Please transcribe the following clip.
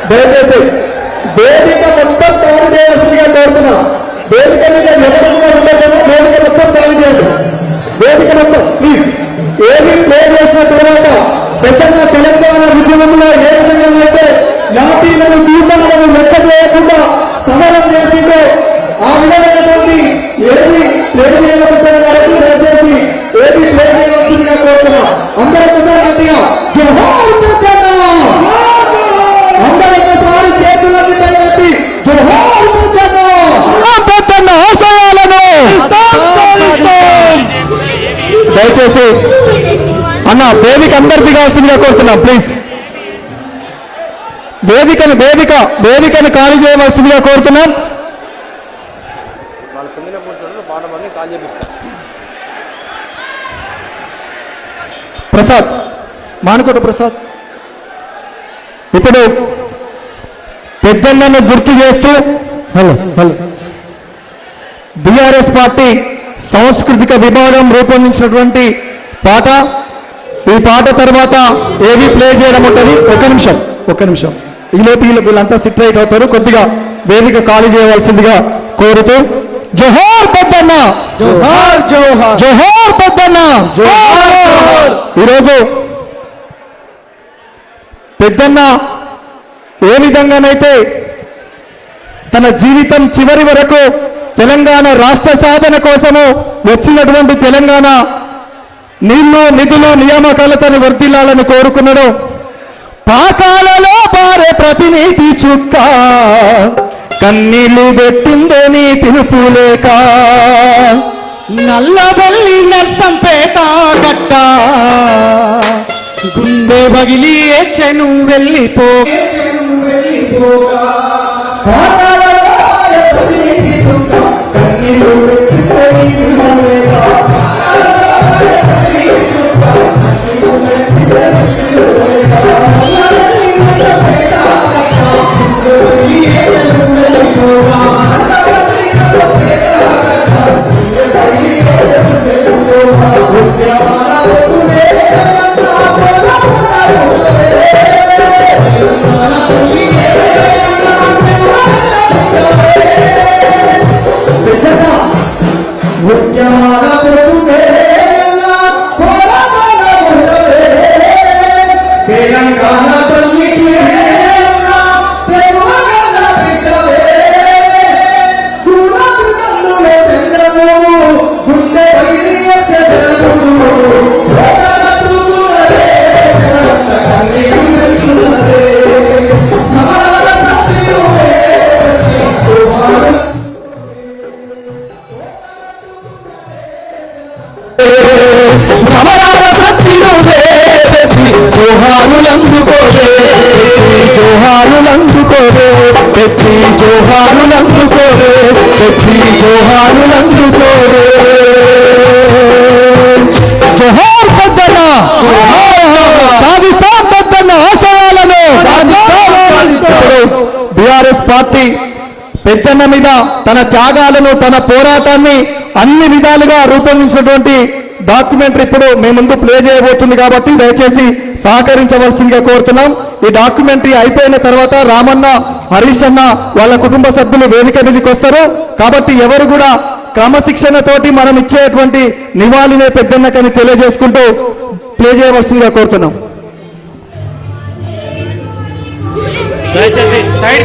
దయచేసి వేదిక మొత్తం ఖాళీ చేయాల్సిందిగా కోరుతున్నాం. వేదిక మీద ఎవరు కూడా ఉండకూడదు. వేదిక మొత్తం ఖాళీ చేయండి. వేదిక మొత్తం ప్లీజ్. ఏమి ప్లే చేసిన తర్వాత పెద్దగా తెలంగాణ ఉద్యమంలో ఏ విధంగా అయితే లాఠీలను తీర్మానాలను లెక్క చేయకుండా సమరం చేసిందో ఆ విధమైనటువంటి ఏమి ప్లే చేయాలనుకున్న కాబట్టి దయచేసి ఏమి ప్లే చేయాల్సిందిగా కోరుతున్నాం. అందరూ ఒకసారి గట్టిగా జోహార్ పెద్దన్న, అందరూ ఒకసారి చేతులను పెట్టి జోహార్ పెద్దన్న ఆశయాలను దయచేసి అన్న వేదిక అందరు దిగాల్సిందిగా కోరుతున్నాం. ప్లీజ్ వేదికను ఖాళీ చేయవలసిందిగా కోరుతున్నాం. ప్రసాద్, మానుకోట ప్రసాద్, ఇప్పుడు పెద్దన్నను గుర్తు చేస్తూ బీఆర్ఎస్ పార్టీ సాంస్కృతిక విభాగం రూపొందించినటువంటి పాట, ఈ పాట తర్వాత ఏవి ప్లే చేయడం ఉంటుంది. ఒక్క నిమిషం ఈలోపు వీళ్ళంతా సిట్ రైట్ అవుతారు. కొద్దిగా వేదిక ఖాళీ చేయవలసిందిగా కోరుతూ జోహార్ పెద్దన్న, జోహార్ జోహార్ జోహార్ పెద్దన్న, జోహార్. ఈరోజు పెద్దన్న ఏ విధంగానైతే తన జీవితం చివరి వరకు తెలంగాణ రాష్ట్ర సాధన కోసము వచ్చినటువంటి తెలంగాణ నీళ్లు నిధులు నియామకాలతోని వర్తిల్లాలని కోరుకున్నాడు. పాకాలలో పారే ప్రతినీతి చుక్క కన్నీళ్లు పెట్టిందే నీ తిరుపు లేక, నల్లబల్లి నర్సంపేట గట్ట గుండె బగిలి చెను వెళ్ళిపో, జోహార్ పెద్దన్న, సాధిస్తాం పెద్దన్న ఆశయాలను. బీఆర్ఎస్ పార్టీ పెద్దన్న మీద తన త్యాగాలను, తన పోరాటాన్ని అన్ని విధాలుగా రూపొందించినటువంటి డాక్యుమెంటరీ ఇప్పుడు మీ ముందు ప్లే చేయబోతుంది కాబట్టి దయచేసి సహకరించవలసిందిగా కోరుతున్నాం. ఈ డాక్యుమెంటరీ అయిపోయిన తర్వాత రామన్న, హరీష్ అన్న వాళ్ళ కుటుంబ సభ్యులు వేదిక మీదకి వస్తారు కాబట్టి ఎవరు కూడా క్రమశిక్షణతోటి మనం ఇచ్చేటువంటి నివాళినే పెద్దన్నకని తెలియజేసుకుంటూ ప్లే చేయవలసిందిగా కోరుతున్నాం. దయచేసి సైడ్